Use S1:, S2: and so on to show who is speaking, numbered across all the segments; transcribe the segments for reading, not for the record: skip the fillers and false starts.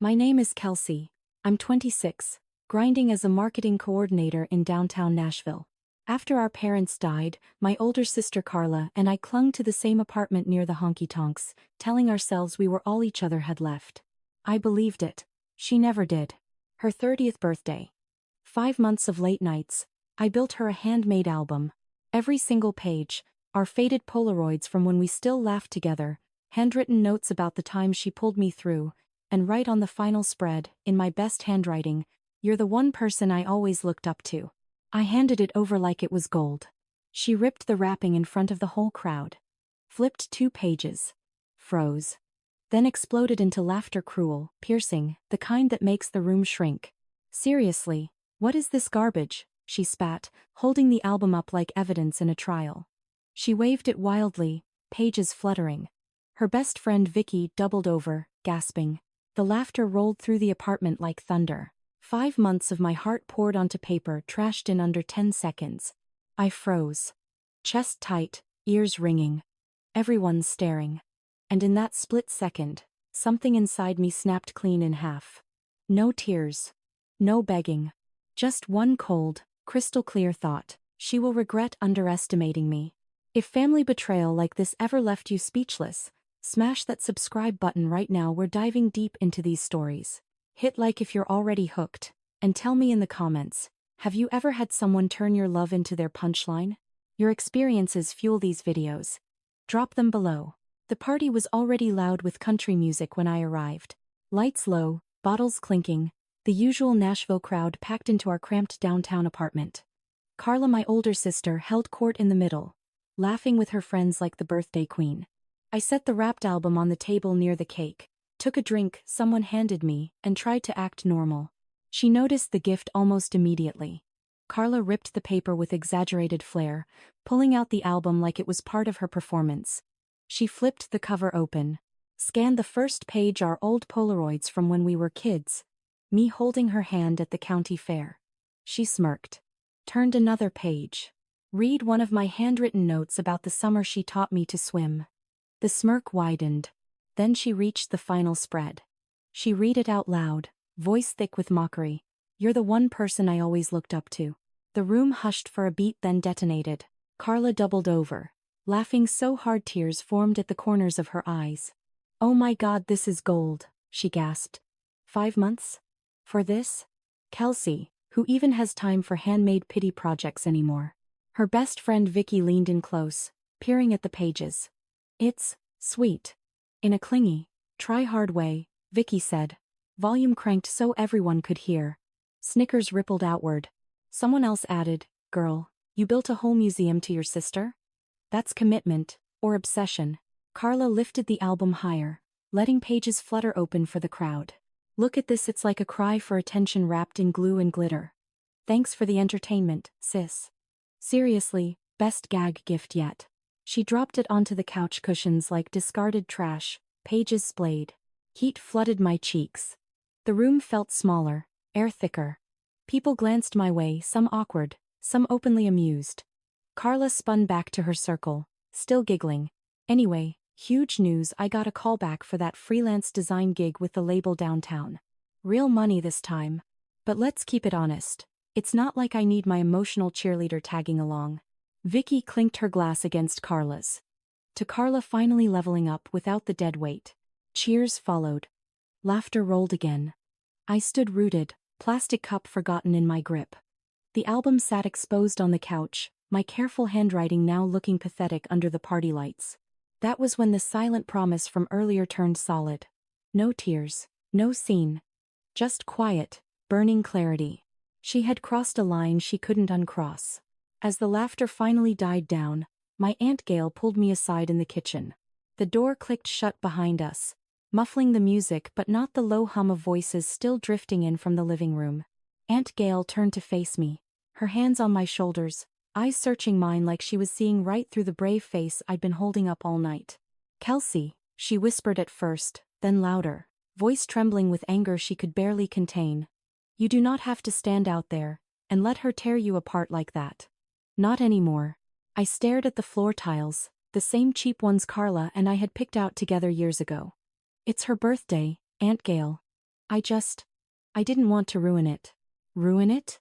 S1: My name is Kelsey. I'm 26, grinding as a marketing coordinator in downtown Nashville. After our parents died, my older sister Carla and I clung to the same apartment near the honky-tonks, telling ourselves we were all each other had left. I believed it. She never did. Her 30th birthday. 5 months of late nights. I built her a handmade album. Every single page, our faded Polaroids from when we still laughed together, handwritten notes about the time she pulled me through, and right on the final spread, in my best handwriting, "You're the one person I always looked up to." I handed it over like it was gold. She ripped the wrapping in front of the whole crowd. Flipped 2 pages. Froze. Then exploded into laughter, cruel, piercing, the kind that makes the room shrink. "Seriously, what is this garbage?" she spat, holding the album up like evidence in a trial. She waved it wildly, pages fluttering. Her best friend Vicky doubled over, gasping. The laughter rolled through the apartment like thunder. 5 months of my heart poured onto paper, trashed in under 10 seconds. I froze. Chest tight, ears ringing. Everyone staring. And in that split second, something inside me snapped clean in half. No tears. No begging. Just one cold, crystal clear thought: she will regret underestimating me. If family betrayal like this ever left you speechless, smash that subscribe button right now. We're diving deep into these stories. Hit like if you're already hooked, and tell me in the comments, have you ever had someone turn your love into their punchline? Your experiences fuel these videos. Drop them below. The party was already loud with country music when I arrived. Lights low, bottles clinking, the usual Nashville crowd packed into our cramped downtown apartment. Carla, my older sister, held court in the middle, laughing with her friends like the birthday queen. I set the wrapped album on the table near the cake, took a drink someone handed me, and tried to act normal. She noticed the gift almost immediately. Carla ripped the paper with exaggerated flair, pulling out the album like it was part of her performance. She flipped the cover open, scanned the first page, our old Polaroids from when we were kids, me holding her hand at the county fair. She smirked, turned another page. Read one of my handwritten notes about the summer she taught me to swim. The smirk widened. Then she reached the final spread. She read it out loud, voice thick with mockery. "You're the one person I always looked up to." The room hushed for a beat, then detonated. Carla doubled over, laughing so hard tears formed at the corners of her eyes. "Oh my God, this is gold," she gasped. 5 months? For this? Kelsey, who even has time for handmade pity projects anymore? Her best friend Vicky leaned in close, peering at the pages. "It's sweet." In a clingy, try-hard way, Vicky said. Volume cranked so everyone could hear. Snickers rippled outward. Someone else added, "Girl, you built a whole museum to your sister? That's commitment, or obsession." Carla lifted the album higher, letting pages flutter open for the crowd. "Look at this, it's like a cry for attention wrapped in glue and glitter. Thanks for the entertainment, sis. Seriously, best gag gift yet." She dropped it onto the couch cushions like discarded trash, pages splayed. Heat flooded my cheeks. The room felt smaller, air thicker. People glanced my way, some awkward, some openly amused. Carla spun back to her circle, still giggling. "Anyway, huge news, I got a call back for that freelance design gig with the label downtown. Real money this time. But let's keep it honest. It's not like I need my emotional cheerleader tagging along." Vicky clinked her glass against Carla's. To Carla finally leveling up without the dead weight. Cheers followed. Laughter rolled again. I stood rooted, plastic cup forgotten in my grip. The album sat exposed on the couch, my careful handwriting now looking pathetic under the party lights. That was when the silent promise from earlier turned solid. No tears, no scene. Just quiet, burning clarity. She had crossed a line she couldn't uncross. As the laughter finally died down, my Aunt Gail pulled me aside in the kitchen. The door clicked shut behind us, muffling the music but not the low hum of voices still drifting in from the living room. Aunt Gail turned to face me, her hands on my shoulders, eyes searching mine like she was seeing right through the brave face I'd been holding up all night. "Kelsey," she whispered at first, then louder, voice trembling with anger she could barely contain. "You do not have to stand out there and let her tear you apart like that. Not anymore." I stared at the floor tiles, the same cheap ones Carla and I had picked out together years ago. "It's her birthday, Aunt Gail." I didn't want to ruin it. Ruin it?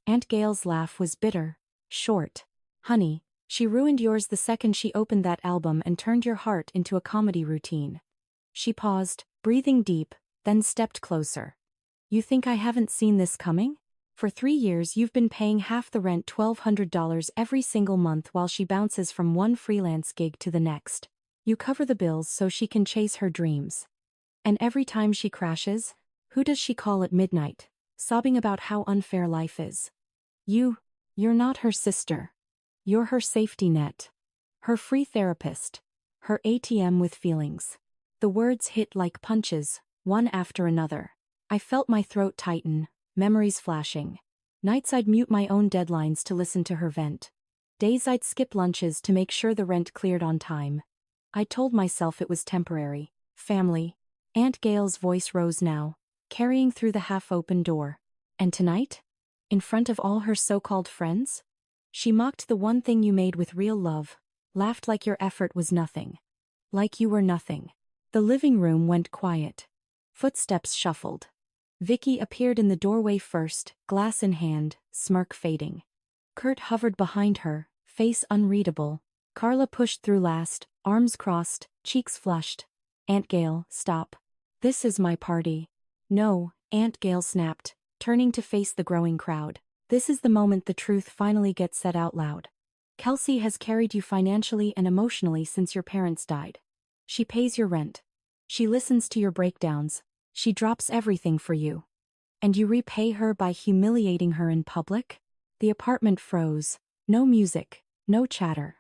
S1: Aunt Gail's laugh was bitter, short. Honey, she ruined yours the second she opened that album and turned your heart into a comedy routine. She paused, breathing deep, then stepped closer. You think I haven't seen this coming? For 3 years you've been paying half the rent, $1,200 every single month, while she bounces from one freelance gig to the next. You cover the bills so she can chase her dreams. And every time she crashes, who does she call at midnight, sobbing about how unfair life is? You're not her sister. You're her safety net. Her free therapist. Her ATM with feelings. The words hit like punches, one after another. I felt my throat tighten, memories flashing. Nights I'd mute my own deadlines to listen to her vent. Days I'd skip lunches to make sure the rent cleared on time. I told myself it was temporary. Family. Aunt Gail's voice rose now, carrying through the half-open door. And tonight? In front of all her so-called friends? She mocked the one thing you made with real love, laughed like your effort was nothing. Like you were nothing. The living room went quiet. Footsteps shuffled. Vicky appeared in the doorway first, glass in hand, smirk fading. Kurt hovered behind her, face unreadable. Carla pushed through last, arms crossed, cheeks flushed. Aunt Gail, stop. This is my party. No, Aunt Gail snapped, turning to face the growing crowd. This is the moment the truth finally gets said out loud. Kelsey has carried you financially and emotionally since your parents died. She pays your rent. She listens to your breakdowns. She drops everything for you. And you repay her by humiliating her in public? The apartment froze. No music, no chatter.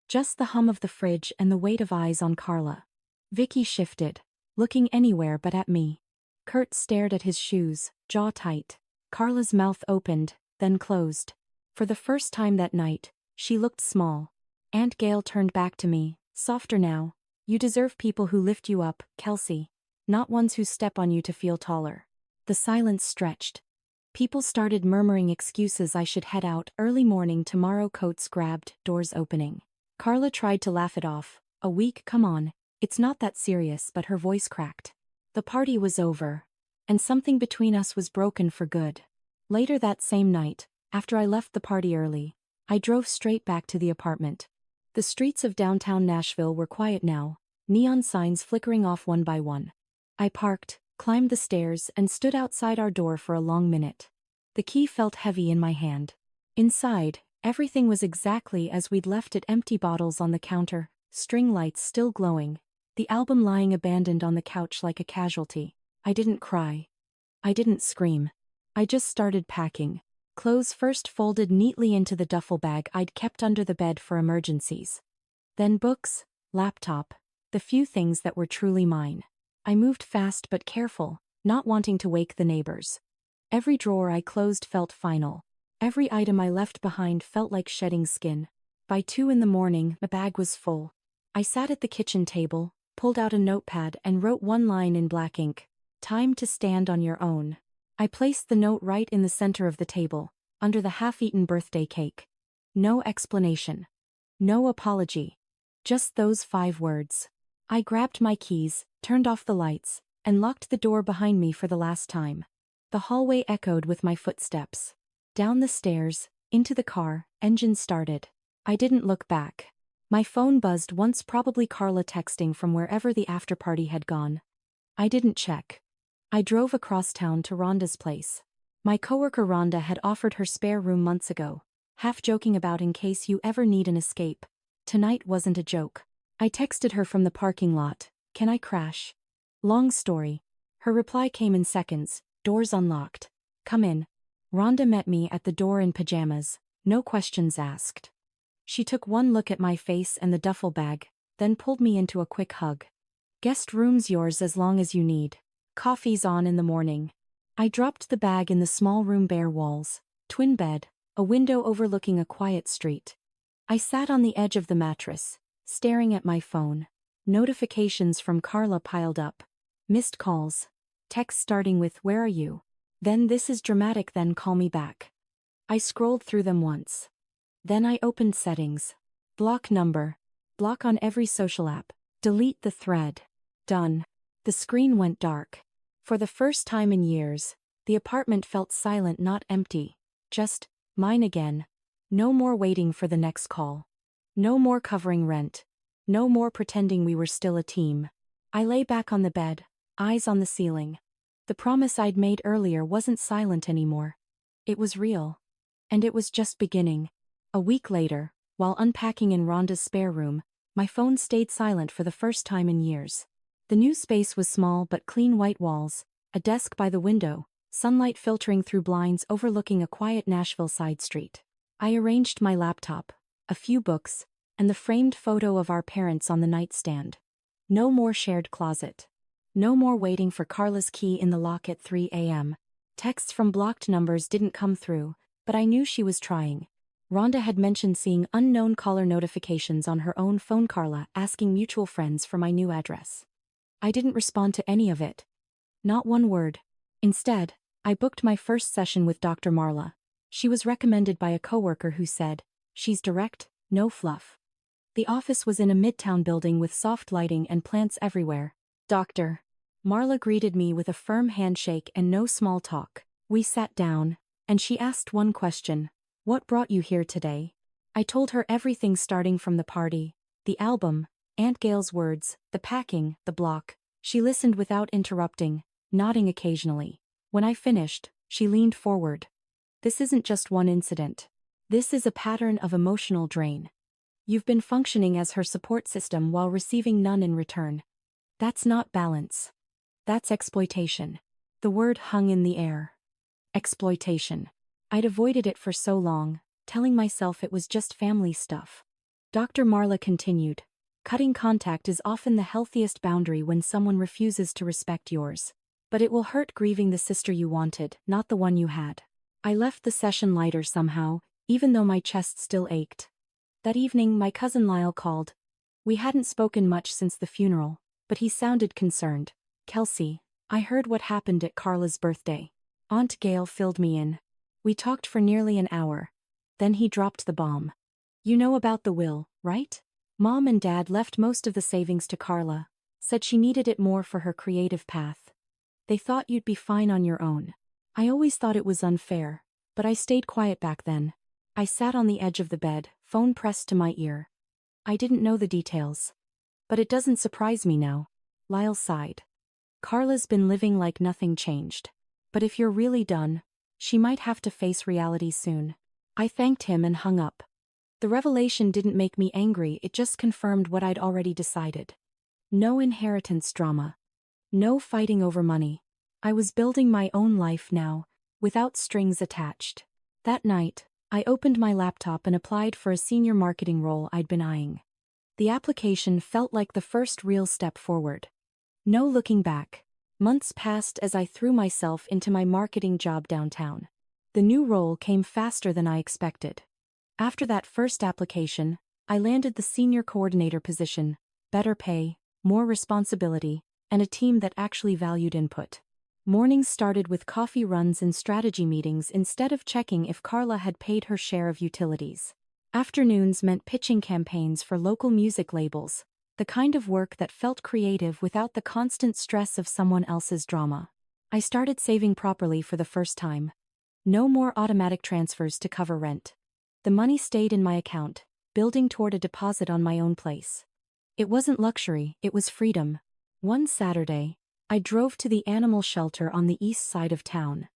S1: Just the hum of the fridge and the weight of eyes on Carla. Vicky shifted, looking anywhere but at me. Kurt stared at his shoes, jaw tight. Carla's mouth opened, then closed. For the first time that night, she looked small. Aunt Gail turned back to me, softer now. You deserve people who lift you up, Kelsey. Not ones who step on you to feel taller. The silence stretched. People started murmuring excuses. I should head out, early morning tomorrow, coats grabbed, doors opening. Carla tried to laugh it off. A week, come on. It's not that serious, but her voice cracked. The party was over. And something between us was broken for good. Later that same night, after I left the party early, I drove straight back to the apartment. The streets of downtown Nashville were quiet now, neon signs flickering off one by one. I parked, climbed the stairs, and stood outside our door for a long minute. The key felt heavy in my hand. Inside, everything was exactly as we'd left it, empty bottles on the counter, string lights still glowing, the album lying abandoned on the couch like a casualty. I didn't cry. I didn't scream. I just started packing. Clothes first, folded neatly into the duffel bag I'd kept under the bed for emergencies. Then books, laptop, the few things that were truly mine. I moved fast but careful, not wanting to wake the neighbors. Every drawer I closed felt final. Every item I left behind felt like shedding skin. By 2 in the morning, the bag was full. I sat at the kitchen table, pulled out a notepad and wrote one line in black ink. Time to stand on your own. I placed the note right in the center of the table, under the half-eaten birthday cake. No explanation. No apology. Just those 5 words. I grabbed my keys, turned off the lights, and locked the door behind me for the last time. The hallway echoed with my footsteps. Down the stairs, into the car, engine started. I didn't look back. My phone buzzed once, probably Carla texting from wherever the after-party had gone. I didn't check. I drove across town to Rhonda's place. My coworker Rhonda had offered her spare room months ago, half joking about in case you ever need an escape. Tonight wasn't a joke. I texted her from the parking lot, "Can I crash?" Long story. Her reply came in seconds, "Doors unlocked. Come in." Rhonda met me at the door in pajamas, no questions asked. She took one look at my face and the duffel bag, then pulled me into a quick hug. "Guest room's yours as long as you need. Coffee's on in the morning." I dropped the bag in the small room, bare walls, twin bed, a window overlooking a quiet street. I sat on the edge of the mattress, staring at my phone. Notifications from Carla piled up. Missed calls. Texts starting with, "Where are you?" Then, "This is dramatic," then, "Call me back." I scrolled through them once. Then I opened settings. Block number. Block on every social app. Delete the thread. Done. The screen went dark. For the first time in years, the apartment felt silent, not empty. Just, mine again. No more waiting for the next call. No more covering rent. No more pretending we were still a team. I lay back on the bed, eyes on the ceiling. The promise I'd made earlier wasn't silent anymore. It was real. And it was just beginning. A week later, while unpacking in Rhonda's spare room, my phone stayed silent for the first time in years. The new space was small but clean white walls, a desk by the window, sunlight filtering through blinds overlooking a quiet Nashville side street. I arranged my laptop, a few books, and the framed photo of our parents on the nightstand. No more shared closet. No more waiting for Carla's key in the lock at 3 a.m. Texts from blocked numbers didn't come through, but I knew she was trying. Rhonda had mentioned seeing unknown caller notifications on her own phone. Carla asking mutual friends for my new address. I didn't respond to any of it. Not one word. Instead, I booked my first session with Dr. Marla. She was recommended by a coworker who said, "She's direct, no fluff." The office was in a midtown building with soft lighting and plants everywhere. "Doctor." Marla greeted me with a firm handshake and no small talk. We sat down, and she asked one question. "What brought you here today?" I told her everything, starting from the party, the album, Aunt Gail's words, the packing, the block. She listened without interrupting, nodding occasionally. When I finished, she leaned forward. "This isn't just one incident. This is a pattern of emotional drain. You've been functioning as her support system while receiving none in return. That's not balance. That's exploitation." The word hung in the air. Exploitation. I'd avoided it for so long, telling myself it was just family stuff. Dr. Marla continued. "Cutting contact is often the healthiest boundary when someone refuses to respect yours. But it will hurt grieving the sister you wanted, not the one you had." I left the session lighter somehow, even though my chest still ached. That evening my cousin Lyle called. We hadn't spoken much since the funeral, but he sounded concerned. "Kelsey, I heard what happened at Carla's birthday." Aunt Gail filled me in. We talked for nearly an hour. Then he dropped the bomb. "You know about the will, right? Mom and Dad left most of the savings to Carla, said she needed it more for her creative path. They thought you'd be fine on your own. I always thought it was unfair, but I stayed quiet back then. I sat on the edge of the bed, phone pressed to my ear. I didn't know the details. But it doesn't surprise me now." Lyle sighed. "Carla's been living like nothing changed. But if you're really done, she might have to face reality soon." I thanked him and hung up. The revelation didn't make me angry, it just confirmed what I'd already decided. No inheritance drama. No fighting over money. I was building my own life now, without strings attached. That night, I opened my laptop and applied for a senior marketing role I'd been eyeing. The application felt like the first real step forward. No looking back. Months passed as I threw myself into my marketing job downtown. The new role came faster than I expected. After that first application, I landed the senior coordinator position, better pay, more responsibility, and a team that actually valued input. Mornings started with coffee runs and strategy meetings instead of checking if Carla had paid her share of utilities. Afternoons meant pitching campaigns for local music labels, the kind of work that felt creative without the constant stress of someone else's drama. I started saving properly for the first time. No more automatic transfers to cover rent. The money stayed in my account, building toward a deposit on my own place. It wasn't luxury, it was freedom. One Saturday, I drove to the animal shelter on the east side of town.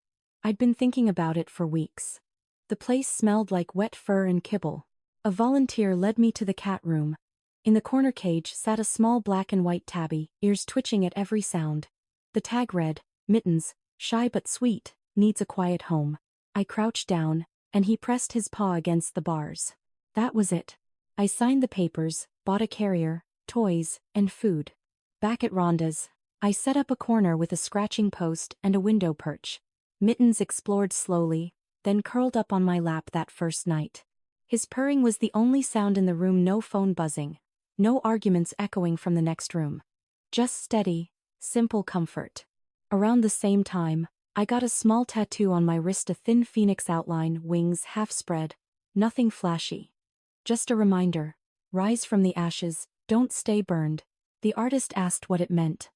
S1: I'd been thinking about it for weeks. The place smelled like wet fur and kibble. A volunteer led me to the cat room. In the corner cage sat a small black and white tabby, ears twitching at every sound. The tag read, "Mittens, shy but sweet, needs a quiet home." I crouched down, and he pressed his paw against the bars. That was it. I signed the papers, bought a carrier, toys, and food. Back at Rhonda's, I set up a corner with a scratching post and a window perch. Mittens explored slowly, then curled up on my lap that first night. His purring was the only sound in the room, no phone buzzing, no arguments echoing from the next room. Just steady, simple comfort. Around the same time, I got a small tattoo on my wrist, a thin phoenix outline, wings half spread, nothing flashy. Just a reminder, rise from the ashes, don't stay burned. The artist asked what it meant.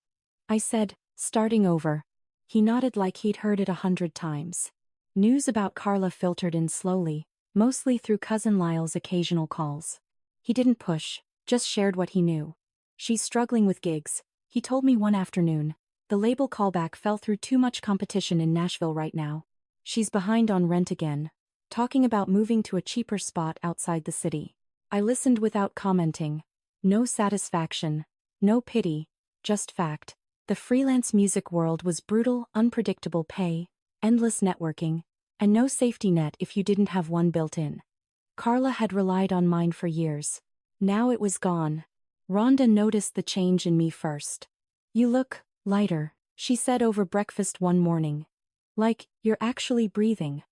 S1: I said, starting over. He nodded like he'd heard it 100 times. News about Carla filtered in slowly, mostly through cousin Lyle's occasional calls. He didn't push, just shared what he knew. She's struggling with gigs, he told me one afternoon. The label callback fell through too much competition in Nashville right now. She's behind on rent again. Talking about moving to a cheaper spot outside the city. I listened without commenting. No satisfaction, no pity, just fact. The freelance music world was brutal, unpredictable pay, endless networking, and no safety net if you didn't have one built in. Carla had relied on mine for years. Now it was gone. Rhonda noticed the change in me first. "You look lighter," she said over breakfast one morning. "Like, you're actually breathing."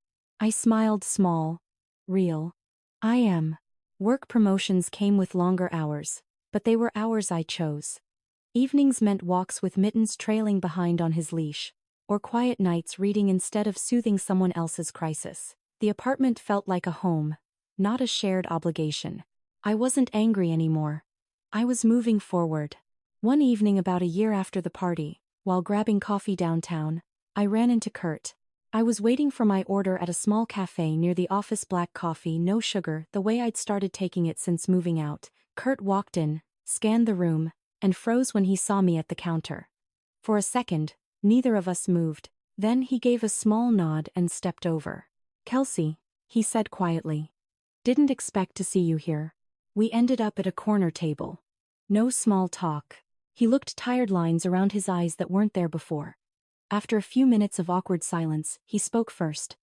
S1: I smiled small. Real. I am. Work promotions came with longer hours, but they were hours I chose. Evenings meant walks with Mittens trailing behind on his leash, or quiet nights reading instead of soothing someone else's crisis. The apartment felt like a home, not a shared obligation. I wasn't angry anymore. I was moving forward. One evening about a year after the party, while grabbing coffee downtown, I ran into Kurt. I was waiting for my order at a small cafe near the office, black coffee, no sugar, the way I'd started taking it since moving out. Kurt walked in, scanned the room, and froze when he saw me at the counter. For a second, neither of us moved. Then he gave a small nod and stepped over. "Kelsey," he said quietly. "Didn't expect to see you here." We ended up at a corner table. No small talk. He looked tired, lines around his eyes that weren't there before. After a few minutes of awkward silence, he spoke first.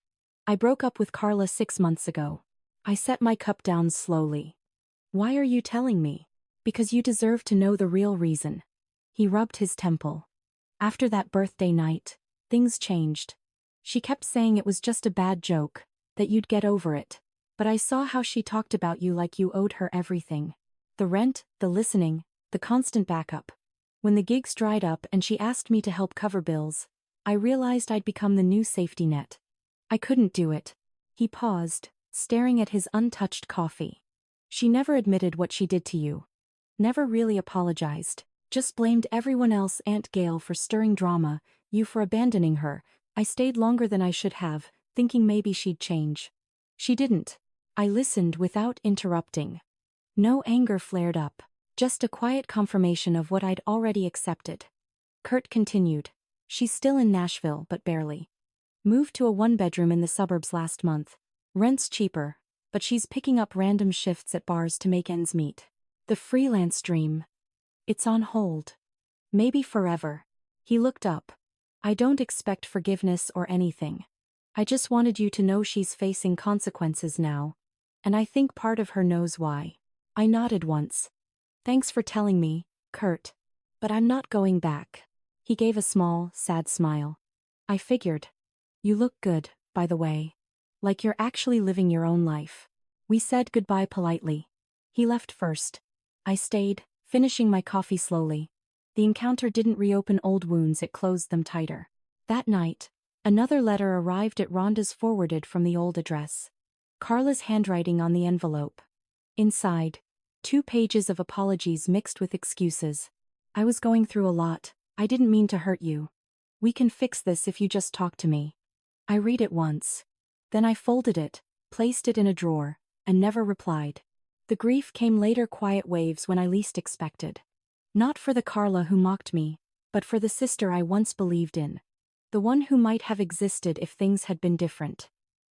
S1: "I broke up with Carla 6 months ago." I set my cup down slowly. "Why are you telling me?" "Because you deserve to know the real reason." He rubbed his temple. "After that birthday night, things changed. She kept saying it was just a bad joke, that you'd get over it. But I saw how she talked about you like you owed her everything. The rent, the listening, the constant backup. When the gigs dried up and she asked me to help cover bills, I realized I'd become the new safety net. I couldn't do it." He paused, staring at his untouched coffee. "She never admitted what she did to you. Never really apologized. Just blamed everyone else, Aunt Gail for stirring drama, you for abandoning her. I stayed longer than I should have, thinking maybe she'd change. She didn't." I listened without interrupting. No anger flared up, just a quiet confirmation of what I'd already accepted. Kurt continued. "She's still in Nashville, but barely. Moved to a one-bedroom in the suburbs last month. Rent's cheaper, but she's picking up random shifts at bars to make ends meet. The freelance dream. It's on hold. Maybe forever." He looked up. "I don't expect forgiveness or anything. I just wanted you to know she's facing consequences now. And I think part of her knows why." I nodded once. "Thanks for telling me, Kurt. But I'm not going back." He gave a small, sad smile. "I figured. You look good, by the way. Like you're actually living your own life." We said goodbye politely. He left first. I stayed, finishing my coffee slowly. The encounter didn't reopen old wounds, it closed them tighter. That night, another letter arrived at Rhonda's, forwarded from the old address. Carla's handwriting on the envelope. Inside, 2 pages of apologies mixed with excuses. "I was going through a lot. I didn't mean to hurt you. We can fix this if you just talk to me." I read it once. Then I folded it, placed it in a drawer, and never replied. The grief came later, quiet waves when I least expected. Not for the Carla who mocked me, but for the sister I once believed in. The one who might have existed if things had been different.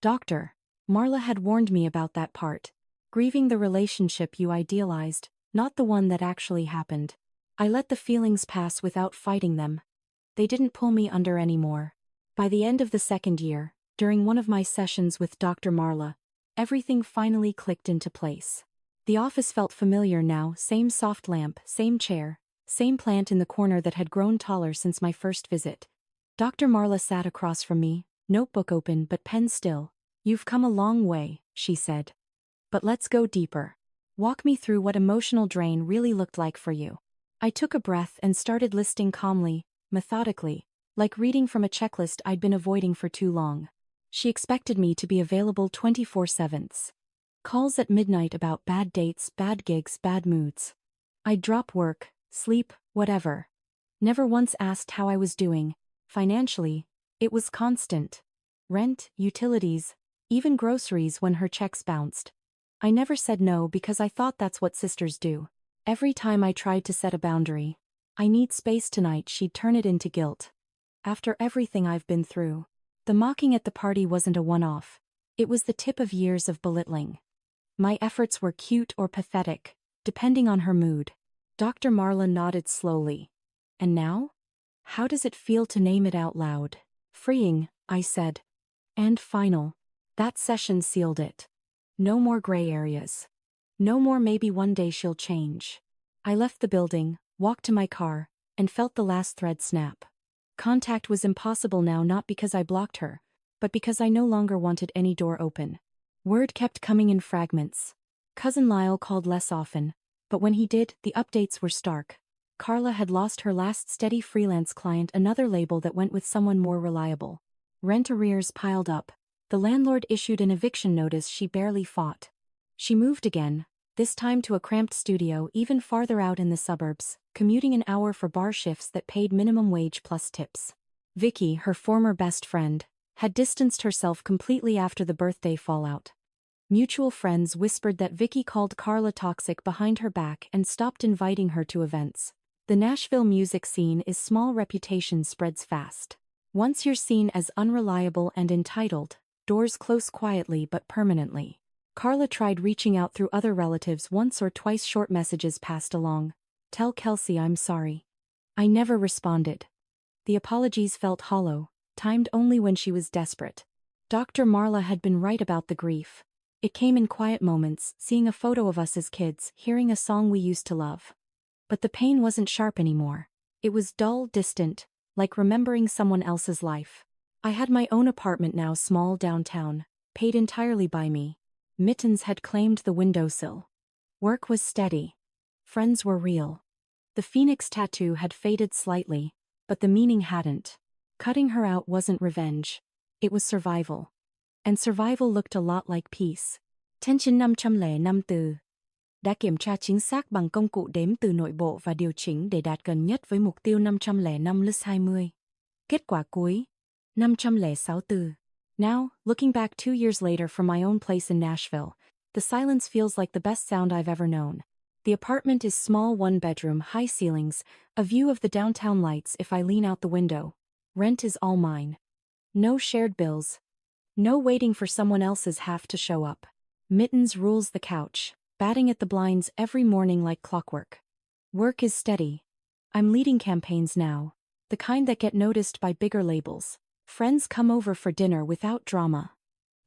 S1: "Doctor, Marla had warned me about that part. Grieving the relationship you idealized, not the one that actually happened. I let the feelings pass without fighting them. They didn't pull me under anymore." By the end of the second year, during one of my sessions with Dr. Marla, everything finally clicked into place. The office felt familiar now, same soft lamp, same chair, same plant in the corner that had grown taller since my first visit. Dr. Marla sat across from me, notebook open but pen still. "You've come a long way," she said. "But let's go deeper. Walk me through what emotional drain really looked like for you." I took a breath and started listing calmly, methodically, like reading from a checklist I'd been avoiding for too long. She expected me to be available 24/7. Calls at midnight about bad dates, bad gigs, bad moods. I'd drop work, sleep, whatever. Never once asked how I was doing. Financially, it was constant. Rent, utilities, even groceries when her checks bounced. I never said no because I thought that's what sisters do. Every time I tried to set a boundary, "I need space tonight," she'd turn it into guilt. After everything I've been through, the mocking at the party wasn't a one-off. It was the tip of years of belittling. My efforts were cute or pathetic, depending on her mood. Dr. Marla nodded slowly. And now? How does it feel to name it out loud? Freeing, I said. And final. That session sealed it. No more gray areas. No more maybe one day she'll change. I left the building, walked to my car, and felt the last thread snap. Contact was impossible now, not because I blocked her, but because I no longer wanted any door open. Word kept coming in fragments. Cousin Lyle called less often, but when he did, the updates were stark. Carla had lost her last steady freelance client, another label that went with someone more reliable. Rent arrears piled up. The landlord issued an eviction notice she barely fought. She moved again, this time to a cramped studio even farther out in the suburbs, commuting an hour for bar shifts that paid minimum wage plus tips. Vicky, her former best friend, had distanced herself completely after the birthday fallout. Mutual friends whispered that Vicky called Carla toxic behind her back and stopped inviting her to events. The Nashville music scene is small, reputation spreads fast. Once you're seen as unreliable and entitled, doors close quietly but permanently. Carla tried reaching out through other relatives once or twice, short messages passed along. "Tell Kelsey I'm sorry." I never responded. The apologies felt hollow, timed only when she was desperate. Dr. Marla had been right about the grief. It came in quiet moments, seeing a photo of us as kids, hearing a song we used to love. But the pain wasn't sharp anymore. It was dull, distant, like remembering someone else's life. I had my own apartment now, small downtown, paid entirely by me. Mittens had claimed the windowsill. Work was steady. Friends were real. The phoenix tattoo had faded slightly, but the meaning hadn't. Cutting her out wasn't revenge. It was survival. And survival looked a lot like peace. Tension 505 từ. Đã kiểm tra chính xác bằng công cụ đếm từ nội bộ và điều chỉnh để đạt gần nhất với mục tiêu 505/20. Kết quả cuối, 506 từ. Now, looking back 2 years later from my own place in Nashville, the silence feels like the best sound I've ever known. The apartment is small, one bedroom, high ceilings, a view of the downtown lights if I lean out the window. Rent is all mine. No shared bills. No waiting for someone else's half to show up. Mittens rules the couch, batting at the blinds every morning like clockwork. Work is steady. I'm leading campaigns now, the kind that get noticed by bigger labels. Friends come over for dinner without drama.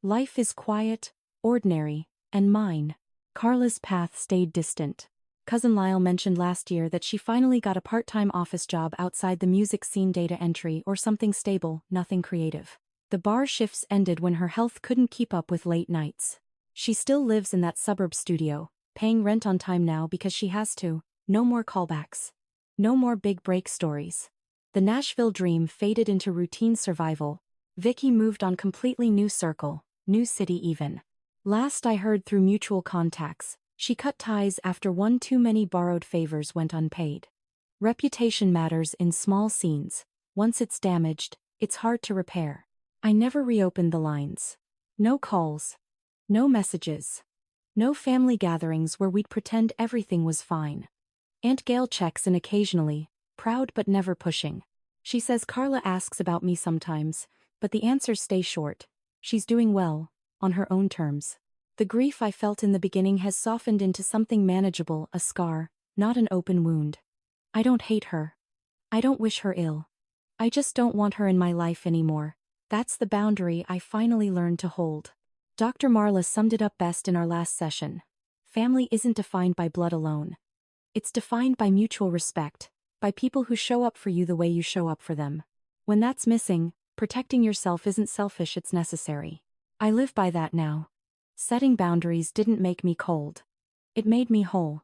S1: Life is quiet, ordinary, and mine. Carla's path stayed distant. Cousin Lyle mentioned last year that she finally got a part-time office job outside the music scene, data entry or something stable, nothing creative. The bar shifts ended when her health couldn't keep up with late nights. She still lives in that suburb studio, paying rent on time now because she has to. No more callbacks. No more big break stories. The Nashville dream faded into routine survival. Vicky moved on, completely new circle, new city even. Last I heard through mutual contacts, she cut ties after one too many borrowed favors went unpaid. Reputation matters in small scenes. Once it's damaged, it's hard to repair. I never reopened the lines. No calls. No messages. No family gatherings where we'd pretend everything was fine. Aunt Gail checks in occasionally, proud but never pushing. She says Carla asks about me sometimes, but the answers stay short. She's doing well, on her own terms. The grief I felt in the beginning has softened into something manageable, a scar, not an open wound. I don't hate her. I don't wish her ill. I just don't want her in my life anymore. That's the boundary I finally learned to hold. Dr. Marla summed it up best in our last session. Family isn't defined by blood alone. It's defined by mutual respect, by people who show up for you the way you show up for them. When that's missing, protecting yourself isn't selfish, it's necessary. I live by that now. Setting boundaries didn't make me cold. It made me whole.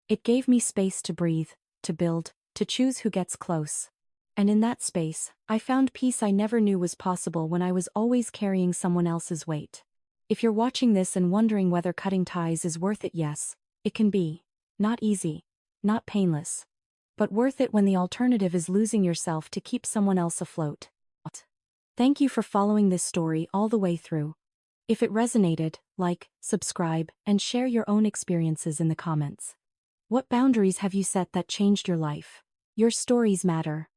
S1: It gave me space to breathe, to build, to choose who gets close. And in that space, I found peace I never knew was possible when I was always carrying someone else's weight. If you're watching this and wondering whether cutting ties is worth it, yes, it can be. Not easy. Not painless. but worth it when the alternative is losing yourself to keep someone else afloat. Thank you for following this story all the way through. If it resonated, like, subscribe, and share your own experiences in the comments. What boundaries have you set that changed your life? Your stories matter.